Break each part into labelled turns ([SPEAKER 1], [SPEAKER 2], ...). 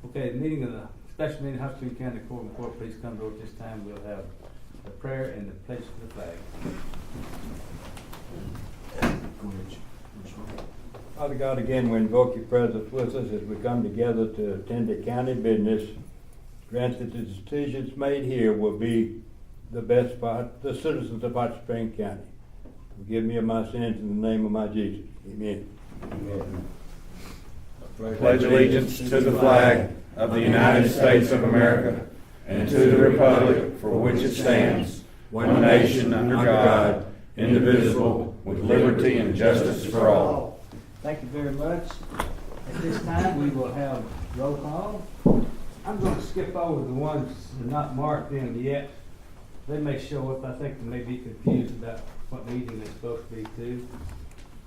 [SPEAKER 1] Okay, the meeting of the special meeting of Hot Springs County Quorum, please come to order. This time we'll have the prayer and the pledge to the flag.
[SPEAKER 2] Father God, again, we invoke your presence with us as we come together to attend the county business. Grant that the decisions made here will be the best for the citizens of Hot Springs County. Forgive me of my sins in the name of my Jesus. Amen.
[SPEAKER 3] Amen. Pledge allegiance to the flag of the United States of America and to the republic for which it stands, one nation under God, indivisible, with liberty and justice for all.
[SPEAKER 1] Thank you very much. At this time, we will have roll call. I'm going to skip over the ones that are not marked in yet. They may show up. I think they may be confused about what meeting they're supposed to be to.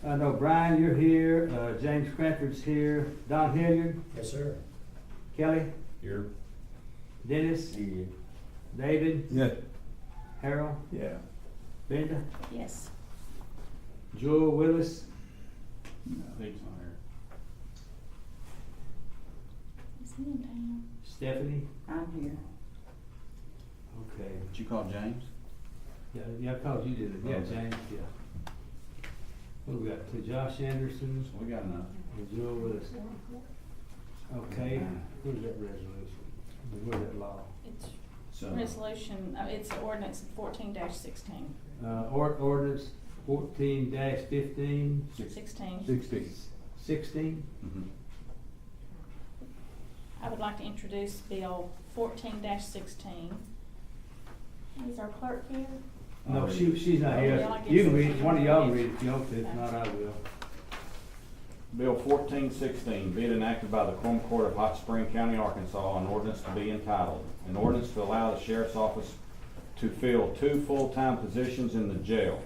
[SPEAKER 1] I know Brian, you're here. James Cranford's here. Don Hilliard.
[SPEAKER 4] Yes, sir.
[SPEAKER 1] Kelly.
[SPEAKER 3] Here.
[SPEAKER 1] Dennis.
[SPEAKER 2] Yeah.
[SPEAKER 1] David.
[SPEAKER 2] Yes.
[SPEAKER 1] Harold.
[SPEAKER 2] Yeah.
[SPEAKER 1] Linda.
[SPEAKER 5] Yes.
[SPEAKER 1] Joel Willis.
[SPEAKER 3] I think it's on here.
[SPEAKER 5] Is he in town?
[SPEAKER 1] Stephanie.
[SPEAKER 5] I'm here.
[SPEAKER 1] Okay.
[SPEAKER 3] Did you call James?
[SPEAKER 1] Yeah, I called you, didn't I? Yeah,
[SPEAKER 3] Okay.
[SPEAKER 1] James, yeah. What do we got? To Josh Anderson
[SPEAKER 3] So we got enough.
[SPEAKER 1] and Joel Willis. Okay, where's that resolution? Where's that law?
[SPEAKER 5] It's
[SPEAKER 3] So
[SPEAKER 5] resolution, it's ordinance 14-16.
[SPEAKER 1] Ordinance 14-15.
[SPEAKER 5] 16.
[SPEAKER 1] 16.
[SPEAKER 3] mhm.
[SPEAKER 5] I would like to introduce Bill 14-16. Is our clerk here?
[SPEAKER 1] No, she's not
[SPEAKER 5] Oh,
[SPEAKER 1] here.
[SPEAKER 5] yeah, I guess
[SPEAKER 1] You can
[SPEAKER 5] so.
[SPEAKER 1] read it. One of y'all can read it if you want to. If not, I will.
[SPEAKER 6] Bill 1416, be it enacted by the Quorum Court of Hot Spring County, Arkansas, an ordinance to be entitled, an ordinance to allow the sheriff's office to fill 2 full-time positions in the jail.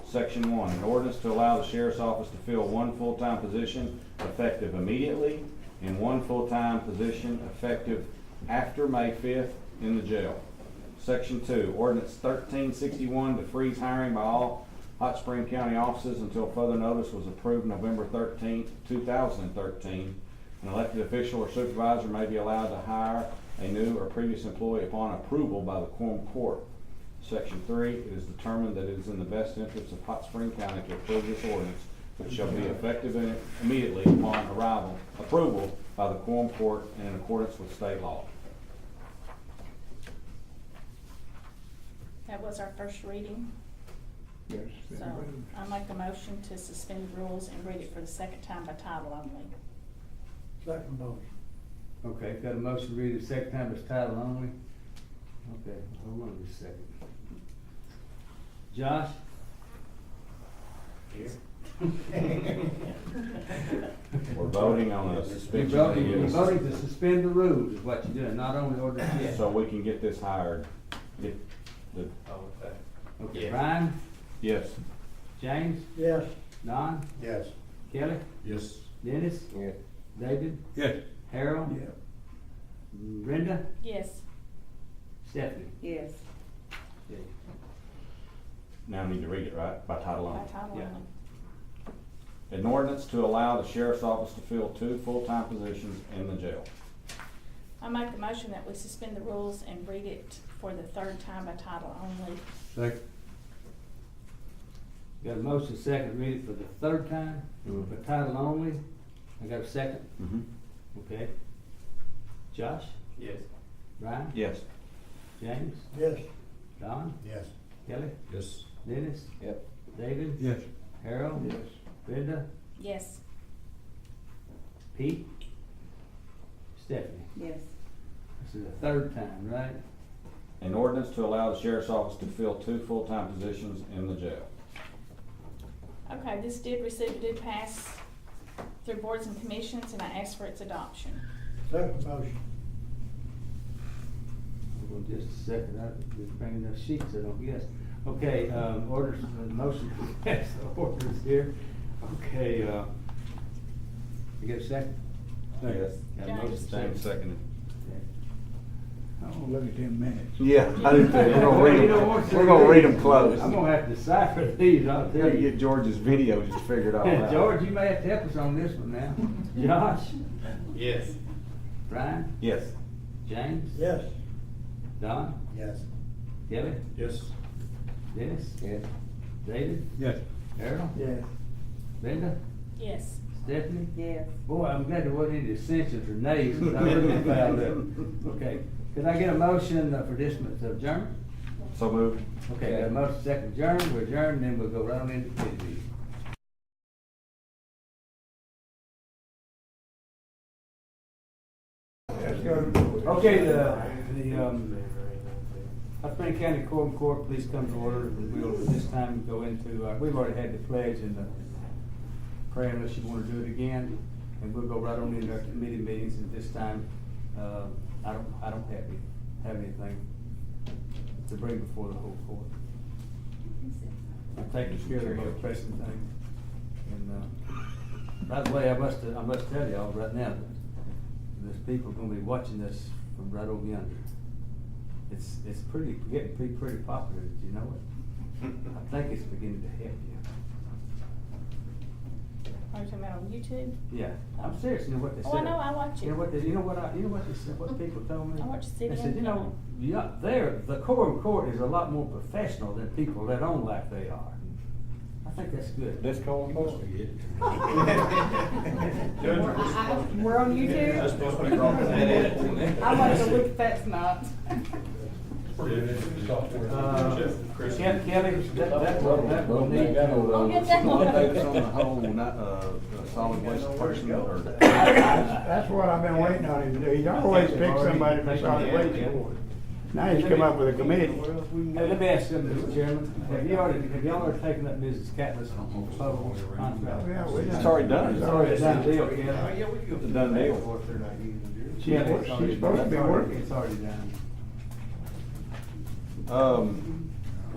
[SPEAKER 6] Section 1, an ordinance to allow the sheriff's office to fill 1 full-time position effective immediately and 1 full-time position effective after May 5th in the jail. Section 2, ordinance 1361 to freeze hiring by all Hot Spring County offices until further notice was approved November 13th, 2013. An elected official or supervisor may be allowed to hire a new or previous employee upon approval by the Quorum Court. Section 3, it is determined that it is in the best interest of Hot Spring County to approve this ordinance, which shall be effective immediately upon approval by the Quorum Court and in accordance with state law.
[SPEAKER 5] That was our first reading.
[SPEAKER 2] Yes.
[SPEAKER 5] So I make a motion to suspend the rules and read it for the second time by title only.
[SPEAKER 4] Second motion.
[SPEAKER 1] Okay, got a motion to read the second time as title only. Okay, hold on just a second. Josh?
[SPEAKER 4] Here.
[SPEAKER 6] We're voting on a
[SPEAKER 1] You're
[SPEAKER 6] suspension.
[SPEAKER 1] voting to suspend the rules is what you're doing, not only ordinance yet.
[SPEAKER 6] So we can get this hired. Get the,
[SPEAKER 1] Okay, Brian,
[SPEAKER 6] yes.
[SPEAKER 1] James,
[SPEAKER 4] Yes.
[SPEAKER 1] Don,
[SPEAKER 4] Yes.
[SPEAKER 1] Kelly,
[SPEAKER 3] Yes.
[SPEAKER 1] Dennis,
[SPEAKER 2] Yeah.
[SPEAKER 1] David,
[SPEAKER 2] Yes.
[SPEAKER 1] Harold,
[SPEAKER 2] Yeah.
[SPEAKER 1] Brenda,
[SPEAKER 5] Yes.
[SPEAKER 1] Stephanie.
[SPEAKER 5] Yes.
[SPEAKER 1] Okay.
[SPEAKER 6] Now I need to read it, right? By title
[SPEAKER 5] By
[SPEAKER 6] only.
[SPEAKER 5] title
[SPEAKER 1] Yeah.
[SPEAKER 5] only.
[SPEAKER 6] An ordinance to allow the sheriff's office to fill 2 full-time positions in the jail.
[SPEAKER 5] I make the motion that we suspend the rules and read it for the third time by title only.
[SPEAKER 2] Second.
[SPEAKER 1] Got a motion second to read it for the third time, by title only. I got a second,
[SPEAKER 6] Mm-hmm.
[SPEAKER 1] okay. Josh,
[SPEAKER 3] Yes.
[SPEAKER 1] Brian,
[SPEAKER 6] Yes.
[SPEAKER 1] James,
[SPEAKER 4] Yes.
[SPEAKER 1] Don,
[SPEAKER 4] Yes.
[SPEAKER 1] Kelly,
[SPEAKER 3] Yes.
[SPEAKER 1] Dennis,
[SPEAKER 2] Yep.
[SPEAKER 1] David,
[SPEAKER 2] Yes.
[SPEAKER 1] Harold,
[SPEAKER 2] Yes.
[SPEAKER 1] Brenda,
[SPEAKER 5] Yes.
[SPEAKER 1] Pete, Stephanie.
[SPEAKER 5] Yes.
[SPEAKER 1] This is the third time, right?
[SPEAKER 6] An ordinance to allow the sheriff's office to fill 2 full-time positions in the jail.
[SPEAKER 5] Okay, this did pass through boards and commissions, and I ask for its adoption.
[SPEAKER 4] Second motion.
[SPEAKER 1] Hold on just a second, I'm just bringing those sheets, I don't guess. Okay, orders, motion to pass the orders here. Okay, you get a second?
[SPEAKER 6] Yes.
[SPEAKER 1] Got a motion
[SPEAKER 5] James.
[SPEAKER 6] James seconded.
[SPEAKER 1] Okay.
[SPEAKER 2] I don't look at them minutes.
[SPEAKER 3] Yeah, I do too. We're gonna read them close.
[SPEAKER 1] I'm gonna have to decipher these, I'll
[SPEAKER 3] We
[SPEAKER 1] tell
[SPEAKER 3] gotta
[SPEAKER 1] you.
[SPEAKER 3] get George's video just figured all out.
[SPEAKER 1] George, you may have to help us on this one now. Josh,
[SPEAKER 3] Yes.
[SPEAKER 1] Brian,
[SPEAKER 6] Yes.
[SPEAKER 1] James,
[SPEAKER 4] Yes.
[SPEAKER 1] Don,
[SPEAKER 4] Yes.
[SPEAKER 1] Kelly,
[SPEAKER 3] Yes.
[SPEAKER 1] Dennis,
[SPEAKER 2] Yes.
[SPEAKER 1] David,
[SPEAKER 2] Yes.
[SPEAKER 1] Harold,
[SPEAKER 4] Yes.
[SPEAKER 1] Linda,
[SPEAKER 5] Yes.
[SPEAKER 1] Stephanie.
[SPEAKER 7] Yes.
[SPEAKER 1] Boy, I'm glad there wasn't any dissensions or nays, because I would have been fouled up. Okay, could I get a motion for this to adjourn?
[SPEAKER 6] So moved.
[SPEAKER 1] Okay, got a motion second adjourn, we're adjourned, then we'll go right on into committee meeting. Okay, Hot Spring County Quorum Court, please come to order, and we'll this time go into, we've already had the pledge and the prayer unless you wanna do it again, and we'll go right on into our committee meetings, and this time, I don't have anything to bring before the whole court. I'm taking care of the most pressing things. And, by the way, I must tell y'all right now, that there's people gonna be watching this from right over yonder. It's getting pretty popular, did you know it? I think it's beginning to help you.
[SPEAKER 5] Are you talking about on YouTube?
[SPEAKER 1] Yeah, I'm serious, you know what they said?
[SPEAKER 5] Oh, I know, I watch it.
[SPEAKER 1] You know what they said, what people told me?
[SPEAKER 5] I watch City
[SPEAKER 1] They said,
[SPEAKER 5] and
[SPEAKER 1] you know, the Quorum Court is a lot more professional than people let on like they are. I think that's good.
[SPEAKER 6] This call supposed to get it.
[SPEAKER 7] We're on YouTube?
[SPEAKER 3] That's supposed to be wrong.
[SPEAKER 7] I want to look, that's not.
[SPEAKER 1] Kelly, that will need to.
[SPEAKER 5] I'll get that one.
[SPEAKER 6] Updates on the whole, solid waste person, or?
[SPEAKER 4] That's what I've been waiting on him to do. He's always picked somebody for solid waste board. Now he's come up with a committee.
[SPEAKER 1] Hey, let me ask you something, Mr. Chairman. Have y'all already taken up Mrs. Catley's proposal contract?
[SPEAKER 4] Yeah, we done.
[SPEAKER 6] It's already done.
[SPEAKER 4] It's already
[SPEAKER 1] Done
[SPEAKER 4] done.
[SPEAKER 1] deal, Kelly.
[SPEAKER 6] It's a done deal.
[SPEAKER 4] She's supposed to be working.
[SPEAKER 1] It's already done.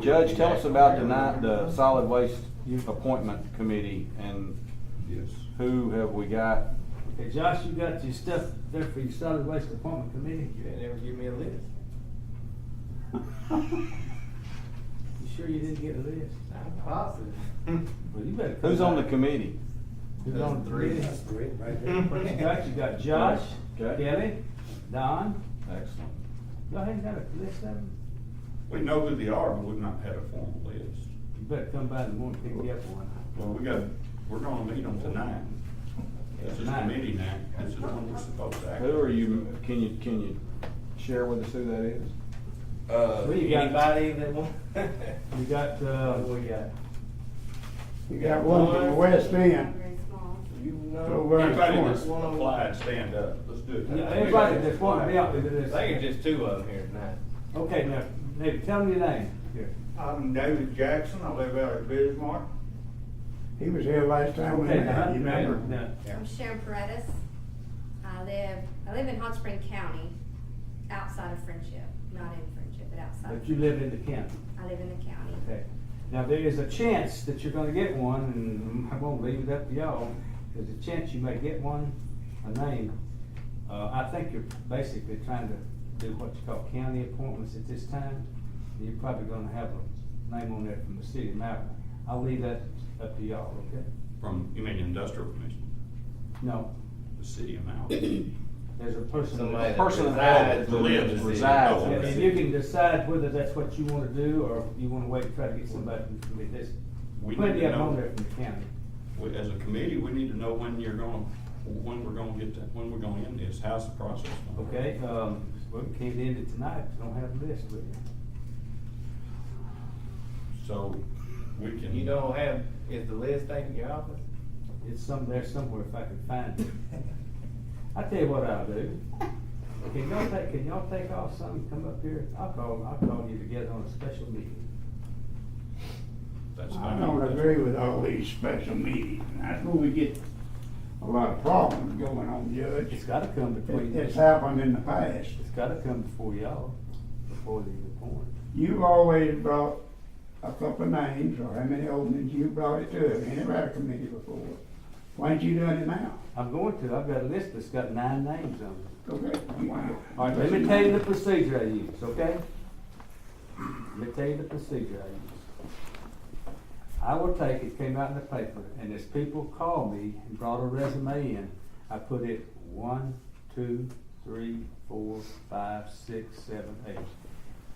[SPEAKER 6] Judge, tell us about the solid waste appointment committee, and
[SPEAKER 3] Yes.
[SPEAKER 6] who have we got?
[SPEAKER 1] Okay, Josh, you got your stuff there for your solid waste appointment committee?
[SPEAKER 8] You ain't never give me a list.
[SPEAKER 1] You sure you didn't get a list?
[SPEAKER 8] I'm positive.
[SPEAKER 1] Well, you better. come
[SPEAKER 6] Who's on the
[SPEAKER 1] back.
[SPEAKER 6] committee?
[SPEAKER 1] Who's on the
[SPEAKER 8] Three.
[SPEAKER 1] committee?
[SPEAKER 8] That's three, right
[SPEAKER 1] What you
[SPEAKER 8] there.
[SPEAKER 1] got? You got Josh,
[SPEAKER 6] Okay.
[SPEAKER 1] Kelly, Don.
[SPEAKER 6] Excellent.
[SPEAKER 1] Y'all ain't got a list of them?
[SPEAKER 3] We know who they are, but we've not had a formal list.
[SPEAKER 1] You better come by in the morning and pick you up one.
[SPEAKER 3] Well, we're gonna meet them tonight. This is committee now, this is when we're supposed to act.
[SPEAKER 6] Who are you, can you share with us who that is?
[SPEAKER 1] Who you got?
[SPEAKER 8] Anybody that want?
[SPEAKER 1] You got,
[SPEAKER 8] What we got?
[SPEAKER 4] You got one from the West End.
[SPEAKER 7] Very small.
[SPEAKER 8] You know.
[SPEAKER 4] Over in the
[SPEAKER 3] Anybody
[SPEAKER 4] corner.
[SPEAKER 3] that's applied, stand up, let's do it.
[SPEAKER 1] everybody that's wanting to be out there,
[SPEAKER 8] I think it's just two of them here tonight.
[SPEAKER 1] okay, now, maybe tell me your name here.
[SPEAKER 9] I'm David Jackson, I live out at Bismarck.
[SPEAKER 4] He was here last time we
[SPEAKER 1] Okay,
[SPEAKER 4] met,
[SPEAKER 1] now,
[SPEAKER 4] you remember?
[SPEAKER 1] now,
[SPEAKER 7] I'm Sharon Paredes. I live in Hot Spring County, outside of Friendship, not in Friendship, but outside.
[SPEAKER 1] but you live in the county.
[SPEAKER 7] I live in the county.
[SPEAKER 1] Okay. Now, there is a chance that you're gonna get one, and I won't leave it up to y'all. There's a chance you may get one, a name. I think you're basically trying to do what you call county appointments at this time. You're probably gonna have a name on there from the city of Malvern. I'll leave that up to y'all, okay?
[SPEAKER 3] From, you mean industrial commission,
[SPEAKER 1] No,
[SPEAKER 3] the city of Mount.
[SPEAKER 1] there's a person.
[SPEAKER 8] Somebody
[SPEAKER 1] that-
[SPEAKER 8] that
[SPEAKER 6] Person
[SPEAKER 8] resides
[SPEAKER 3] that
[SPEAKER 8] within
[SPEAKER 3] lives
[SPEAKER 8] the city.
[SPEAKER 6] resides in
[SPEAKER 3] Oh,
[SPEAKER 6] the
[SPEAKER 1] And you can decide whether that's what you wanna do, or you wanna wait and try to get somebody from, there's
[SPEAKER 3] We need
[SPEAKER 1] plenty
[SPEAKER 3] to
[SPEAKER 1] of them on
[SPEAKER 3] know,
[SPEAKER 1] there from the county.
[SPEAKER 3] as a committee, we need to know when we're gonna get that, when we're gonna end this, how's the process going?
[SPEAKER 1] Okay, well, we can't end it tonight, if you don't have a list with you.
[SPEAKER 3] So, we can.
[SPEAKER 8] You don't have, is the list taken in your office?
[SPEAKER 1] It's there somewhere if I can find it. I tell you what I'll do. Can y'all take off some, come up here? I'll call you together on a special meeting.
[SPEAKER 3] That's
[SPEAKER 4] I
[SPEAKER 3] fine.
[SPEAKER 4] don't agree with all these special meetings. That's where we get a lot of problems going on,
[SPEAKER 1] It's
[SPEAKER 4] Judge.
[SPEAKER 1] gotta come between,
[SPEAKER 4] It's happened in the past.
[SPEAKER 1] it's gotta come before y'all, before the appoint.
[SPEAKER 4] You've always brought a couple of names, or how many openings you brought it to, any radical committee before. Why ain't you doing it now?
[SPEAKER 1] I'm going to, I've got a list that's got 9 names on it.
[SPEAKER 4] Okay.
[SPEAKER 1] All right, let me tell you the procedure I use, okay? Let me tell you the procedure I use. I will take, it came out in the paper, and as people call me and brought a resume in, I put it 1, 2, 3, 4, 5, 6, 7, 8.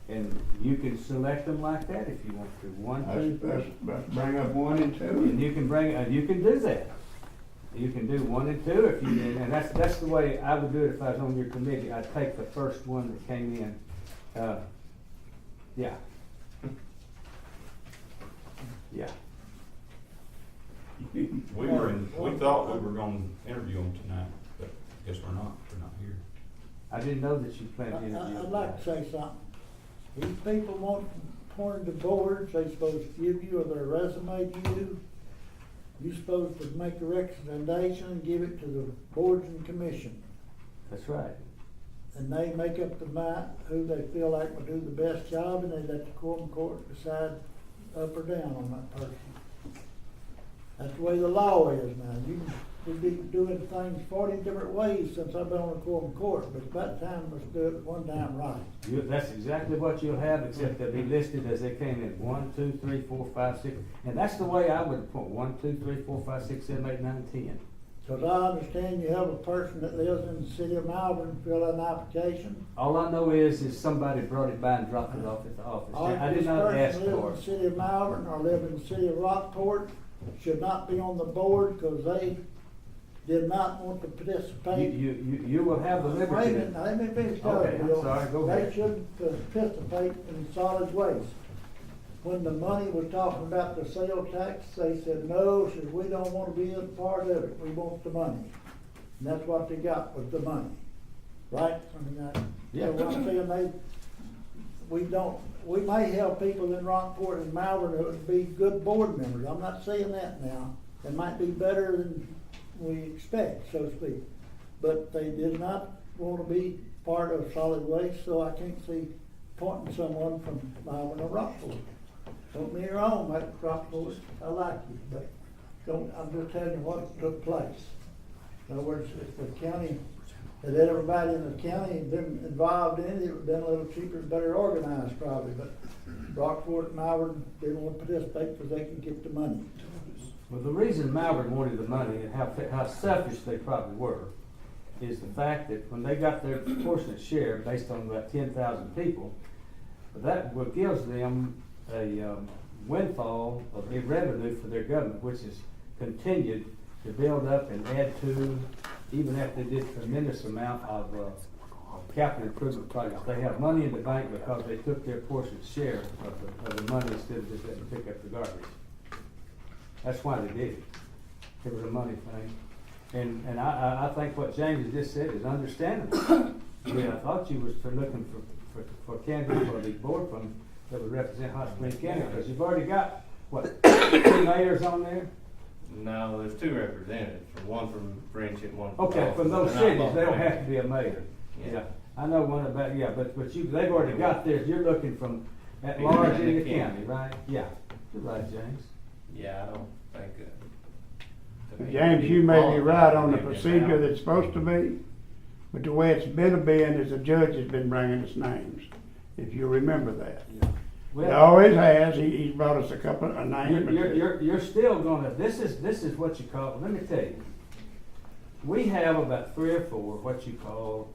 [SPEAKER 1] And you can select them like that if you want to. 1, 2, 3.
[SPEAKER 4] Let's bring up 1 and 2.
[SPEAKER 1] And you can you can do that. You can do 1 and 2 if you did, and that's the way I would do it if I was on your committee. I'd take the first one that came in. Yeah. Yeah.
[SPEAKER 3] We thought we were gonna interview them tonight, but guess we're not here.
[SPEAKER 1] I didn't know that you planned to interview.
[SPEAKER 10] I'd like to say something. These people want appointed to boards, they supposed to give you their resume to you. You're supposed to make a recommendation and give it to the boards and commission.
[SPEAKER 1] That's right.
[SPEAKER 10] And they make up the mind who they feel like will do the best job, and they let the quorum court decide up or down on that person. That's the way the law is now. We've been doing things 40 different ways since I've been on the quorum court, but it's about time let's do it one time right.
[SPEAKER 1] That's exactly what you'll have, except they'll be listed as they came in. 1, 2, 3, 4, 5, 6. And that's the way I would appoint. 1, 2, 3, 4, 5, 6, 7, 8, 9, 10.
[SPEAKER 10] Because I understand you have a person that lives in the city of Malvern fill out an application.
[SPEAKER 1] All I know is somebody brought it by and dropped it off at the office. I did not ask
[SPEAKER 10] This person live
[SPEAKER 1] for
[SPEAKER 10] in the
[SPEAKER 1] it.
[SPEAKER 10] city of Malvern or live in the city of Rockport should not be on the board because they did not want to participate.
[SPEAKER 1] You will have the
[SPEAKER 10] Wait a
[SPEAKER 1] liberty.
[SPEAKER 10] minute, now, let me finish
[SPEAKER 1] Okay,
[SPEAKER 10] up,
[SPEAKER 1] I'm
[SPEAKER 10] Bill.
[SPEAKER 1] sorry, go ahead.
[SPEAKER 10] They shouldn't participate in solid waste. When the money was talking about the sales tax, they said, no, said, we don't want to be a part of it, we want the money. And that's what they got, was the money, right? I mean,
[SPEAKER 1] Yeah.
[SPEAKER 10] so what I'm saying, we may have people in Rockport and Malvern who would be good board members, I'm not saying that now. They might be better than we expect, so to speak. But they did not want to be part of solid waste, so I can't see appointing someone from Malvern or Rockport. Don't get me wrong, like Rockport, I like you, but I'm just telling you what took place. In other words, if the county had everybody in the county been involved in it, it would have been a little cheaper, better organized probably, but Rockport and Malvern didn't want to participate because they could get the money.
[SPEAKER 1] Well, the reason Malvern wanted the money and how selfish they probably were is the fact that when they got their proportionate share based on about 10,000 people, that what gives them a windfall of revenue for their government, which has continued to build up and add to, even after they did a tremendous amount of capital improvement projects. They have money in the bank because they took their portion share of the money instead of just letting them pick up the garbage. That's why they did it. It was a money thing. And I think what James has just said is understandable. I thought you was looking for candidates for the board from that would represent Hot Springs County, because you've already got, what, 2 mayors on there?
[SPEAKER 8] No, there's 2 representatives, one from Friendship, one from
[SPEAKER 1] Okay,
[SPEAKER 8] Dawson.
[SPEAKER 1] from those
[SPEAKER 8] They're not
[SPEAKER 1] cities,
[SPEAKER 8] both
[SPEAKER 1] they don't
[SPEAKER 8] mayors.
[SPEAKER 1] have to be a mayor.
[SPEAKER 8] Yeah.
[SPEAKER 1] Yeah, I know one about, but they've already got theirs, you're looking from at large in the county, right? Yeah, you're right, James.
[SPEAKER 8] Yeah, I don't think, to me,
[SPEAKER 4] James, you may be right on the
[SPEAKER 8] qualified to
[SPEAKER 4] procedure
[SPEAKER 8] be
[SPEAKER 4] that's supposed to be, but the way it's been is the judge has been bringing us names, if you remember that. He
[SPEAKER 1] Well,
[SPEAKER 4] always has, he's brought us a couple of names.
[SPEAKER 1] you're still gonna, this is what you call, let me tell you. We have about 3 or 4 what you call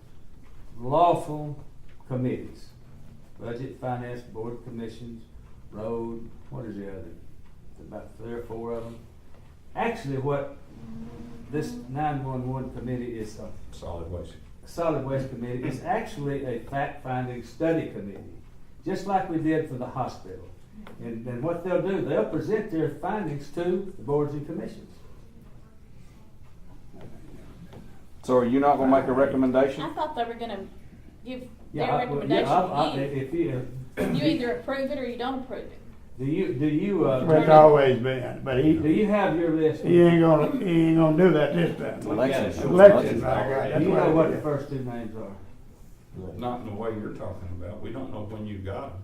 [SPEAKER 1] lawful committees. Budget, finance, board commissions, road, what is the other? About 3 or 4 of them. Actually, what this 911 committee is,
[SPEAKER 3] Solid waste.
[SPEAKER 1] solid waste committee, is actually a fact-finding study committee, just like we did for the hospital. And what they'll do, they'll present their findings to the boards and commissions.
[SPEAKER 6] So are you not gonna make a recommendation?
[SPEAKER 5] I thought they were gonna give
[SPEAKER 1] Yeah,
[SPEAKER 5] their recommendation to
[SPEAKER 1] if you,
[SPEAKER 5] you. You either approve it or you don't approve it.
[SPEAKER 1] do you,
[SPEAKER 4] That's what it's always been, but
[SPEAKER 1] do you have your list?
[SPEAKER 4] he ain't gonna do that this time.
[SPEAKER 3] Elections.
[SPEAKER 4] Elections, I got,
[SPEAKER 1] Do
[SPEAKER 4] that's
[SPEAKER 1] you know what
[SPEAKER 4] it
[SPEAKER 1] the
[SPEAKER 4] is.
[SPEAKER 1] first 2 names are?
[SPEAKER 3] Not in the way you're talking about. We don't know when you got them.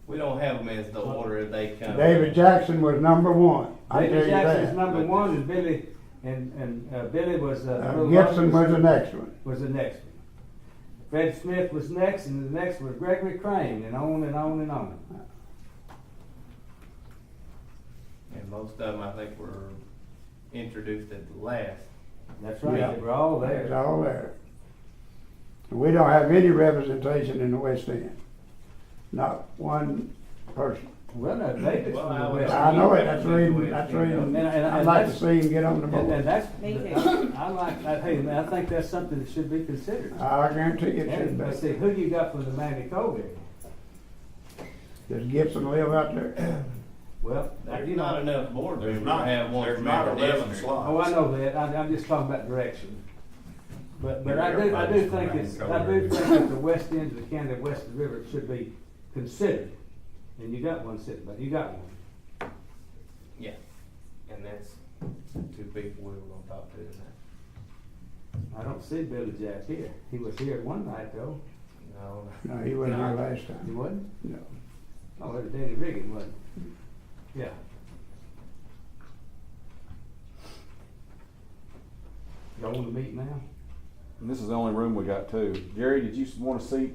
[SPEAKER 8] We don't have them as the order they come.
[SPEAKER 4] David Jackson was number 1, I tell
[SPEAKER 1] David
[SPEAKER 4] you
[SPEAKER 1] Jackson's
[SPEAKER 4] that.
[SPEAKER 1] number 1, and Billy, and Billy was,
[SPEAKER 4] Gibson was the next one.
[SPEAKER 1] was the next one. Fred Smith was next, and the next was Gregory Crane, and on and on and on.
[SPEAKER 8] And most of them, I think, were introduced at the last.
[SPEAKER 1] That's right,
[SPEAKER 4] Yeah.
[SPEAKER 1] they were all
[SPEAKER 4] It's
[SPEAKER 1] there.
[SPEAKER 4] all there. We don't have any representation in the West End. Not one person.
[SPEAKER 1] Well, no, David's from the West.
[SPEAKER 4] I know it, that's
[SPEAKER 1] End.
[SPEAKER 4] the reason,
[SPEAKER 1] And
[SPEAKER 4] I'd like to
[SPEAKER 1] that's-
[SPEAKER 4] see him get on the
[SPEAKER 1] And
[SPEAKER 4] board.
[SPEAKER 1] that's,
[SPEAKER 5] Me too.
[SPEAKER 1] I like, hey, man, I think that's something that should be considered.
[SPEAKER 4] I guarantee it should
[SPEAKER 1] But see,
[SPEAKER 4] be.
[SPEAKER 1] who you got from the Manitoba area?
[SPEAKER 4] Does Gibson live out there?
[SPEAKER 1] Well,
[SPEAKER 8] There's
[SPEAKER 1] you know.
[SPEAKER 8] not enough board members to
[SPEAKER 9] not-
[SPEAKER 8] have one
[SPEAKER 9] there's
[SPEAKER 8] from
[SPEAKER 9] not
[SPEAKER 8] every
[SPEAKER 9] 11
[SPEAKER 8] district.
[SPEAKER 9] slots.
[SPEAKER 1] Oh, I know that, I'm just talking about direction. But I do
[SPEAKER 9] Everybody's
[SPEAKER 1] think
[SPEAKER 9] from
[SPEAKER 1] it's, I
[SPEAKER 9] Manitoba.
[SPEAKER 1] do think that the west end of the county, west of the river should be considered. And you got one sitting, but you got one.
[SPEAKER 8] Yeah, and that's two people we were gonna talk to tonight.
[SPEAKER 1] I don't see Billy Jack here. He was here one night though.
[SPEAKER 8] No,
[SPEAKER 4] No, he wasn't here last
[SPEAKER 1] He
[SPEAKER 4] time.
[SPEAKER 1] wasn't?
[SPEAKER 4] No.
[SPEAKER 1] Oh, it was Danny Riggin, wasn't he? Yeah. Y'all wanna meet now?
[SPEAKER 6] And this is the only room we got too. Jerry, did you want to see,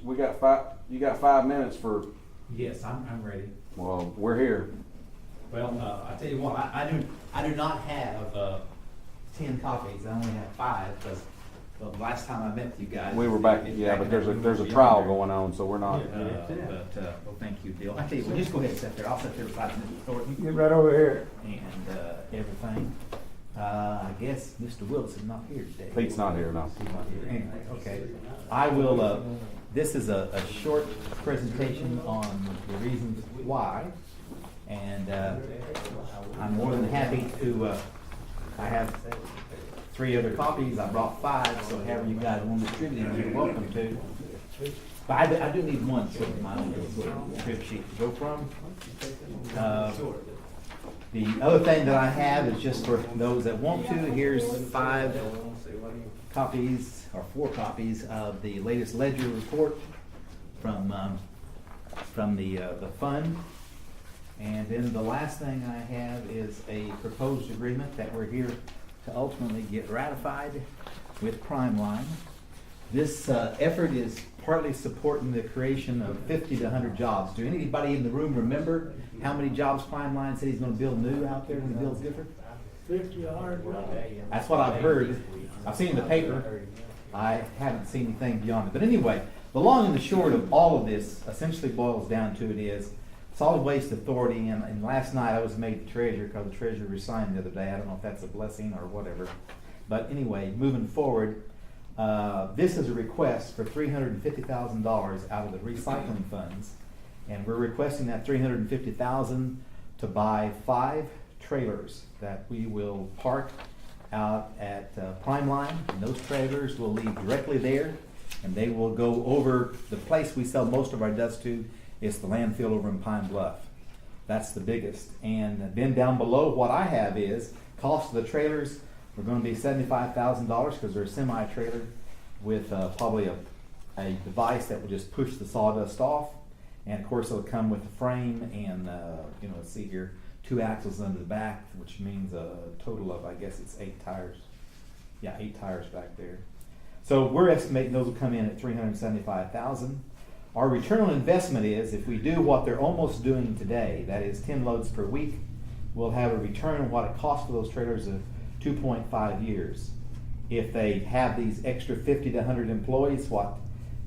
[SPEAKER 6] we got you got 5 minutes for,
[SPEAKER 11] Yes, I'm ready.
[SPEAKER 6] well, we're here.
[SPEAKER 11] Well, I tell you what, I do not have 10 copies. I only have 5 because the last time I met with you guys.
[SPEAKER 6] We were back, yeah, but there's a trial going on, so we're not.
[SPEAKER 11] Well, thank you, Bill. I tell you what, just go ahead and sit there. I'll sit there beside Mr. Thornton
[SPEAKER 4] Get right over here.
[SPEAKER 11] and everything. I guess Mr. Willis is not here today.
[SPEAKER 6] Pete's not here, no.
[SPEAKER 11] He's not here. Anyway, okay. I will, this is a short presentation on the reasons why. And I'm more than happy to, I have 3 other copies. I brought 5, so however you guys want to distribute them, you're welcome to. But I do need one sort of my own crib sheet to go from. The other thing that I have is just for those that want to, here's 5 copies, or 4 copies of the latest ledger report from the fund. And then the last thing I have is a proposed agreement that we're here to ultimately get ratified with Primeline. This effort is partly supporting the creation of 50 to 100 jobs. Do anybody in the room remember how many jobs Primeline said he's gonna build new out there when he builds different?
[SPEAKER 10] 50, 100.
[SPEAKER 11] That's what I've heard. I've seen in the paper. I haven't seen anything beyond it. But anyway, the long and the short of all of this essentially boils down to it is Solid Waste Authority, and last night I was made the treasurer because the treasurer resigned the other day. I don't know if that's a blessing or whatever. But anyway, moving forward, this is a request for $350,000 out of the recycling funds. And we're requesting that $350,000 to buy 5 trailers that we will park out at Primeline. And those trailers will leave directly there, and they will go over the place we sell most of our dust to. It's the landfill over in Pine Bluff. That's the biggest. And then down below, what I have is cost of the trailers. We're going to be $75,000 because they're a semi-trailer with probably a device that will just push the sawdust off. And of course, it'll come with a frame and, let's see here, 2 axles under the back, which means a total of, I guess it's 8 tires. Yeah, 8 tires back there. So we're estimating those will come in at $375,000. Our return on investment is, if we do what they're almost doing today, that is 10 loads per week, we'll have a return on what it costs for those trailers of 2.5 years. If they have these extra 50 to 100 employees, what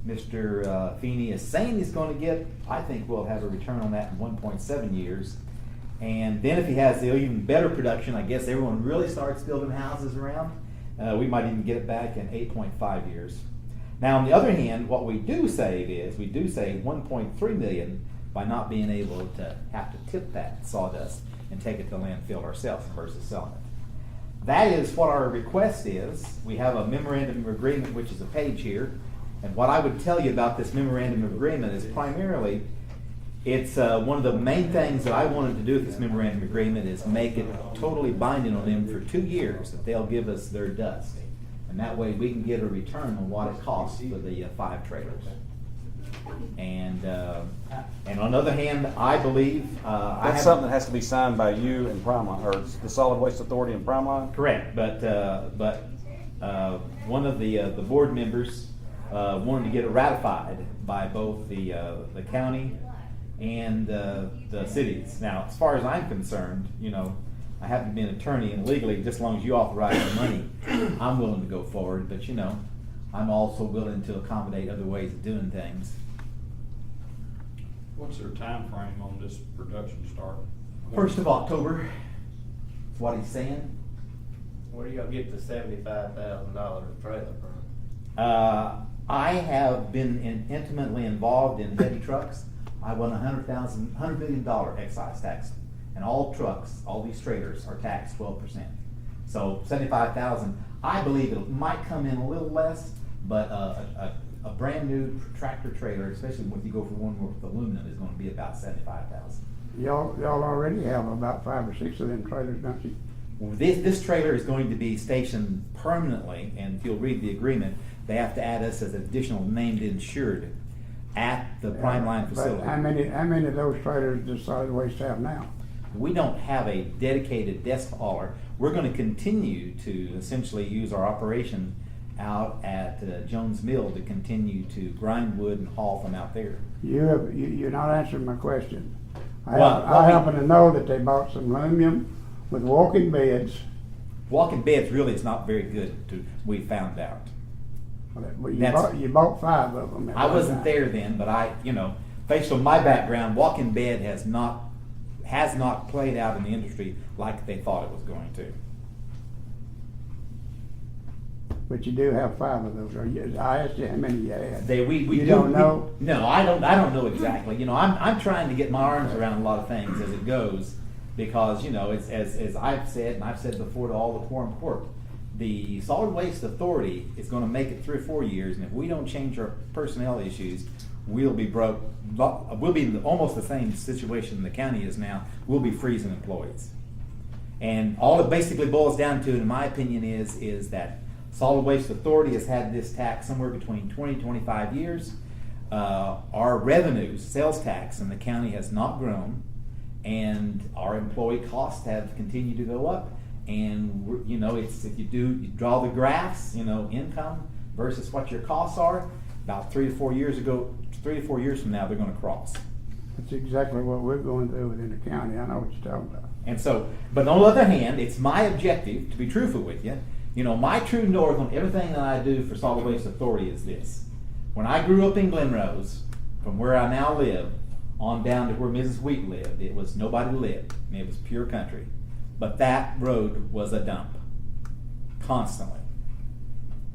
[SPEAKER 11] Mr. Feeney is saying he's going to get, I think we'll have a return on that in 1.7 years. And then if he has the even better production, I guess everyone really starts building houses around, we might even get it back in 8.5 years. Now, on the other hand, what we do save is, we do save $1.3 million by not being able to have to tip that sawdust and take it to landfill ourselves versus selling it. That is what our request is. We have a memorandum of agreement, which is a page here. And what I would tell you about this memorandum of agreement is primarily, it's one of the main things that I wanted to do with this memorandum of agreement is make it totally binding on them for 2 years that they'll give us their dust. And that way we can get a return on what it costs for the 5 trailers. And on the other hand, I believe
[SPEAKER 6] That's something that has to be signed by you and Primeline, or the Solid Waste Authority and Primeline?
[SPEAKER 11] Correct, but one of the board members wanted to get it ratified by both the county and the cities. Now, as far as I'm concerned, I happen to be an attorney, and legally, just as long as you authorize the money, I'm willing to go forward. But I'm also willing to accommodate other ways of doing things.
[SPEAKER 3] What's their time frame on this production start?
[SPEAKER 11] 1st of October, is what he's saying.
[SPEAKER 8] Where do y'all get the $75,000 trailer from?
[SPEAKER 11] I have been intimately involved in heavy trucks. I won $100 million excise tax, and all trucks, all these trailers are taxed 12%. So 75,000. I believe it might come in a little less, but a brand new tractor trailer, especially when you go for one with aluminum, is going to be about 75,000.
[SPEAKER 4] Y'all already have about 5 or 6 of them trailers, don't you?
[SPEAKER 11] This trailer is going to be stationed permanently, and if you'll read the agreement, they have to add us as an additional named insured at the Prime Line facility.
[SPEAKER 4] But how many of those trailers does solid waste have now?
[SPEAKER 11] We don't have a dedicated desk hauler. We're going to continue to essentially use our operation out at Jones Mill to continue to grind wood and haul from out there.
[SPEAKER 4] You're not answering my question. I
[SPEAKER 11] Well,
[SPEAKER 4] happen to know that they bought some aluminum with walking beds.
[SPEAKER 11] Walking beds really is not very good, we found out.
[SPEAKER 4] Well, you bought 5 of them.
[SPEAKER 11] I wasn't there then, but based on my background, walking bed has not played out in the industry like they thought it was going to.
[SPEAKER 4] But you do have 5 of those. I asked you how many you had.
[SPEAKER 11] We
[SPEAKER 4] don't know?
[SPEAKER 11] No, I don't know exactly. I'm trying to get my arms around a lot of things as it goes, because it's as I've said, and I've said before to all the Quorum Corp, the Solid Waste Authority is going to make it 3 or 4 years, and if we don't change our personnel issues, we'll be broke. We'll be in almost the same situation the county is now. We'll be freezing employees, and all it basically boils down to, in my opinion, is that Solid Waste Authority has had this tax somewhere between 20 and 25 years. Our revenues, sales tax in the county has not grown, and our employee costs have continued to go up. And it's if you draw the graphs, income versus what your costs are, about 3 to 4 years from now, they're going to cross.
[SPEAKER 4] That's exactly what we're going through within the county. I know what you're talking about.
[SPEAKER 11] And so, but on the other hand, it's my objective, to be truthful with you, my true north on everything that I do for Solid Waste Authority is this. When I grew up in Glen Rose, from where I now live, on down to where Mrs. Wheat lived, it was nobody lived. It was pure country. But that road was a dump, constantly.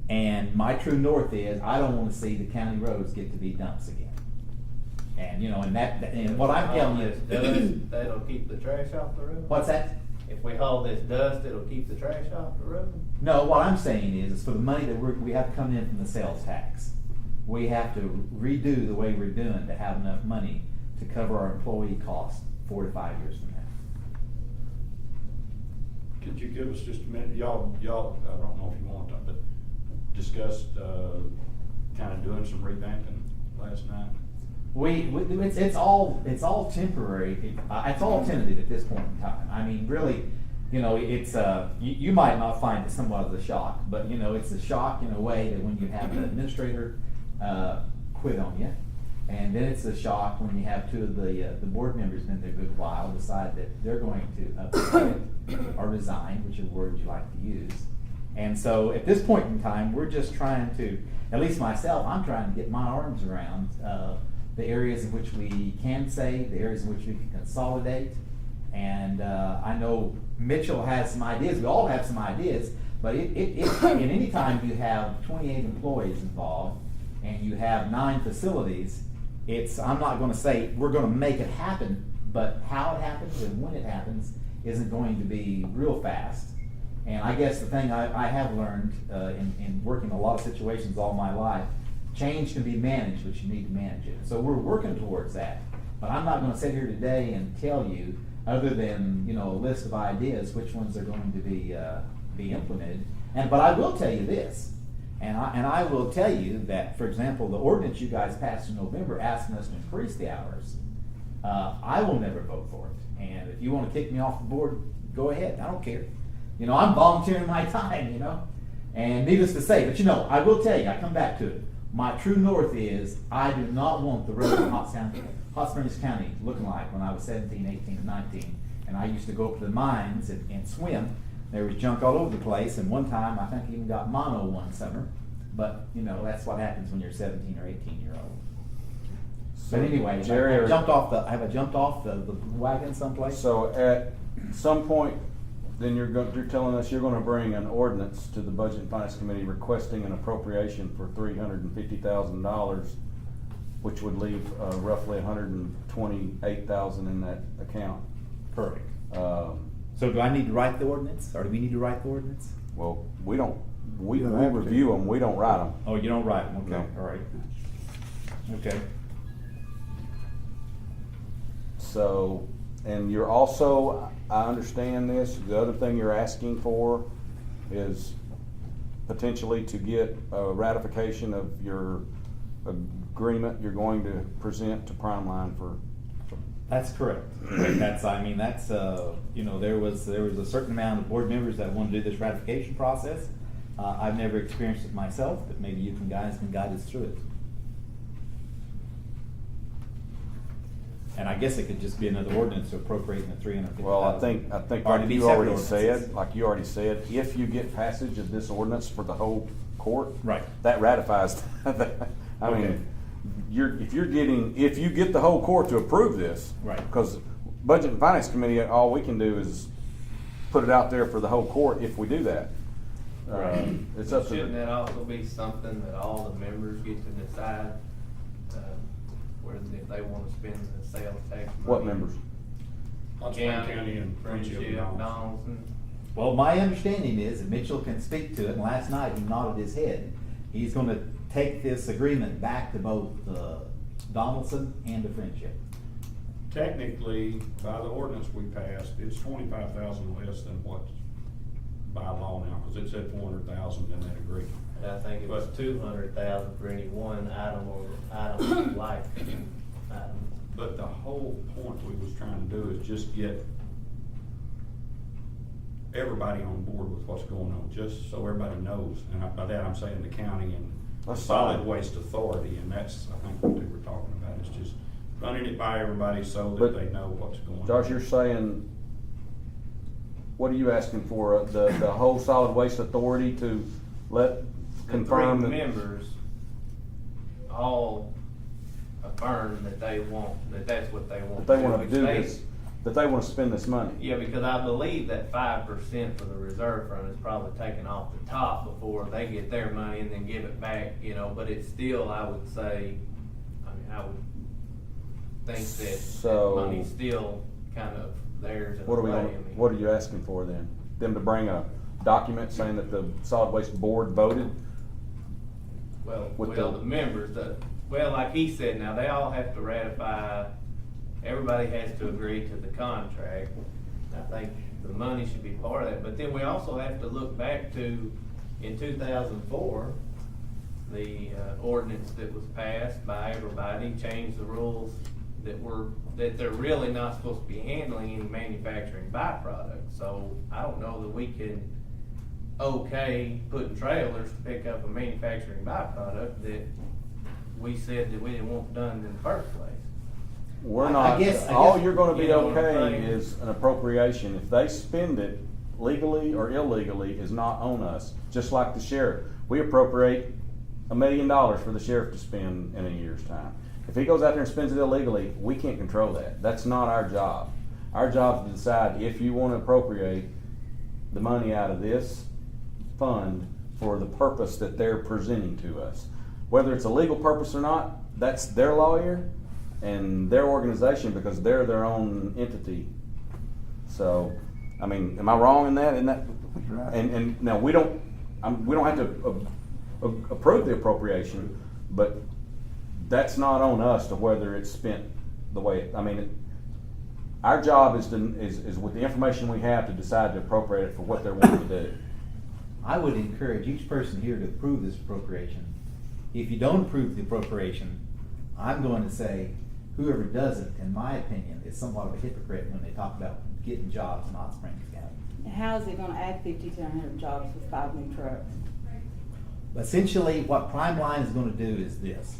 [SPEAKER 11] And my true north is, I don't want to see the county roads get to be dumps again. And and what I'm telling you,
[SPEAKER 8] Dust, that'll keep the trash off the road.
[SPEAKER 11] What's that?
[SPEAKER 8] If we haul this dust, it'll keep the trash off the road.
[SPEAKER 11] No, what I'm saying is for the money that we have coming in from the sales tax, we have to redo the way we're doing to have enough money to cover our employee costs 4 to 5 years from now.
[SPEAKER 3] Could you give us just a minute? Y'all, I don't know if you want to, but discussed kind of doing some revamping last night.
[SPEAKER 11] It's all temporary. It's all tentative at this point in time. I mean, really, it's you might not find it somewhat of a shock, but it's a shock in a way that when you have an administrator quit on you, and then it's a shock when you have 2 of the board members been there a good while decide that they're going to or resign, which are words you like to use. And so at this point in time, we're just trying to, at least myself, I'm trying to get my arms around the areas in which we can save, the areas in which we can consolidate. And I know Mitchell has some ideas. We all have some ideas, but in any time you have 28 employees involved and you have 9 facilities, I'm not going to say we're going to make it happen, but how it happens and when it happens isn't going to be real fast. And I guess the thing I have learned in working a lot of situations all my life, change can be managed, but you need to manage it. So we're working towards that. But I'm not going to sit here today and tell you, other than a list of ideas, which ones are going to be implemented. But I will tell you this, and I will tell you that, for example, the ordinance you guys passed in November asking us to increase the hours, I will never vote for it. And if you want to kick me off the board, go ahead. I don't care. I'm volunteering my time. And needless to say, but I will tell you, I come back to it. My true north is I do not want the road in Hot Springs County looking like when I was 17, 18, and 19. And I used to go up to the mines and swim. There was junk all over the place. And one time, I think I even got mono one summer. But, you know, that's what happens when you're a 17 or 18-year-old.
[SPEAKER 6] So,
[SPEAKER 11] But anyway,
[SPEAKER 6] Jerry,
[SPEAKER 11] have I jumped off the wagon someplace?
[SPEAKER 6] So at some point, then you're telling us you're gonna bring an ordinance to the Budget and Finance Committee requesting an appropriation for $350,000, which would leave roughly $128,000 in that account.
[SPEAKER 11] Perfect.
[SPEAKER 6] Um,
[SPEAKER 11] So do I need to write the ordinance, or do we need to write the ordinance?
[SPEAKER 6] Well, we don't, we
[SPEAKER 4] You don't have to.
[SPEAKER 6] review them, we don't write them.
[SPEAKER 11] Oh, you don't write them, okay,
[SPEAKER 6] No.
[SPEAKER 11] all right. Okay.
[SPEAKER 6] So, and you're also, I understand this, the other thing you're asking for is potentially to get a ratification of your agreement you're going to present to Primeline for.
[SPEAKER 11] That's correct. That's, you know, there was a certain amount of board members that want to do this ratification process. I've never experienced it myself, but maybe you guys can guide us through it. And I guess it could just be another ordinance to appropriate the $350,000.
[SPEAKER 6] Well, I think
[SPEAKER 11] Or
[SPEAKER 6] like
[SPEAKER 11] it'd be
[SPEAKER 6] you
[SPEAKER 11] separate
[SPEAKER 6] already said, if you get passage of this ordinance for the whole court.
[SPEAKER 11] Right.
[SPEAKER 6] That ratifies, that. I
[SPEAKER 11] Okay.
[SPEAKER 6] mean, if you get the whole court to approve this.
[SPEAKER 11] Right.
[SPEAKER 6] Because Budget and Finance Committee, all we can do is put it out there for the whole court if we do that. It's up to
[SPEAKER 8] Shouldn't
[SPEAKER 6] the,
[SPEAKER 8] that also be something that all the members get to decide, whether if they wanna spend the sales tax money?
[SPEAKER 6] what members?
[SPEAKER 8] County and Friendship, Donaldson.
[SPEAKER 11] Well, my understanding is that Mitchell can speak to it, and last night he nodded his head. He's gonna take this agreement back to both Donaldson and the Friendship.
[SPEAKER 9] Technically, by the ordinance we passed, it's 25,000 less than what's by law now, because it said 400,000 in that agreement.
[SPEAKER 8] And I think it was 200,000 for any one item or item like item.
[SPEAKER 9] But the whole point we was trying to do is just get everybody on board with what's going on, just so everybody knows. And by that, I'm saying the county and
[SPEAKER 6] That's
[SPEAKER 9] Solid
[SPEAKER 6] fine.
[SPEAKER 9] Waste Authority, and that's, I think, what they were talking about, is just running it by everybody so that
[SPEAKER 6] But,
[SPEAKER 9] they know what's going on.
[SPEAKER 6] Josh, you're saying, what are you asking for? The whole Solid Waste Authority to confirm
[SPEAKER 8] The
[SPEAKER 6] that?
[SPEAKER 8] three members all affirm that they want, that's what they want.
[SPEAKER 6] That they wanna
[SPEAKER 8] which
[SPEAKER 6] do this, that they wanna spend this money.
[SPEAKER 8] Yeah, because I believe that 5% for the reserve fund is probably taken off the top before they get their money and then give it back, you know, but it's still, I would say, I would think that
[SPEAKER 6] So-
[SPEAKER 8] that money's still kind of theirs in a
[SPEAKER 6] What are we
[SPEAKER 8] way.
[SPEAKER 6] gonna, what are you asking for then? Them to bring a document saying that the Solid Waste Board voted?
[SPEAKER 8] Well,
[SPEAKER 6] with
[SPEAKER 8] the
[SPEAKER 6] the-
[SPEAKER 8] members, like he said, now they all have to ratify, everybody has to agree to the contract. I think the money should be part of that, but then we also have to look back to, in 2004, the ordinance that was passed by everybody changed the rules that they're really not supposed to be handling any manufacturing byproducts. So I don't know that we can putting trailers to pick up a manufacturing byproduct that we said that we didn't want done in the first place.
[SPEAKER 6] We're
[SPEAKER 11] I
[SPEAKER 6] not,
[SPEAKER 11] guess-
[SPEAKER 6] all you're gonna be
[SPEAKER 8] You know what I'm
[SPEAKER 6] okay
[SPEAKER 8] saying?
[SPEAKER 6] is an appropriation. If they spend it legally or illegally is not on us, just like the sheriff. We appropriate $1 million for the sheriff to spend in a year's time. If he goes out there and spends it illegally, we can't control that. That's not our job. Our job is to decide if you wanna appropriate the money out of this fund for the purpose that they're presenting to us. Whether it's a legal purpose or not, that's their lawyer and their organization, because they're their own entity. So, I mean, am I wrong in that? And now we don't have to approve the appropriation, but that's not on us to whether it's spent the way, our job is with the information we have to decide to appropriate it for what they're wanting to do.
[SPEAKER 11] I would encourage each person here to approve this appropriation. If you don't approve the appropriation, I'm going to say whoever does it, in my opinion, is somewhat of a hypocrite when they talk about getting jobs in Hot Springs County.
[SPEAKER 12] How is it gonna add 50 to 100 jobs with 5 new trucks?
[SPEAKER 11] Essentially, what Primeline is going to do is this.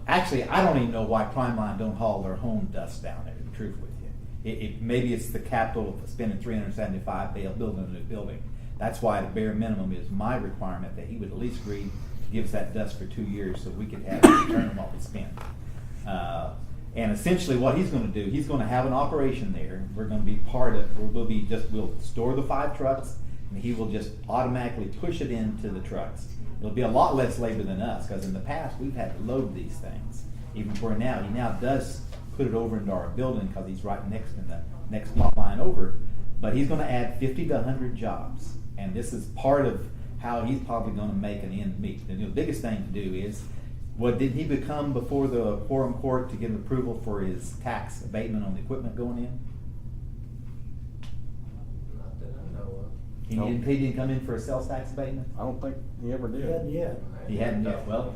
[SPEAKER 11] Actually, I don't even know why Primeline don't haul their own dust down there, to be truthful with you. Maybe it's the capital of spending $375 building a new building. That's why the bare minimum is my requirement, that he would at least agree, gives that dust for 2 years, so we could have a return on what we spend. And essentially what he's gonna do, he's gonna have an operation there. We're gonna be part of, we'll store the 5 trucks, and he will just automatically push it into the trucks. It'll be a lot less labor than us, because in the past, we've had to load these things. Even for now, he now does put it over into our building, because he's right next in the next lot line over. But he's gonna add 50 to 100 jobs, and this is part of how he's probably gonna make an end meet. The biggest thing to do is, did he become before the Quorum Court to get approval for his tax abatement on the equipment going in?
[SPEAKER 8] Not that I know of.
[SPEAKER 11] He didn't come in for a sales tax abatement?
[SPEAKER 3] I don't think he ever did.
[SPEAKER 10] Yeah.
[SPEAKER 11] He hadn't yet. Well,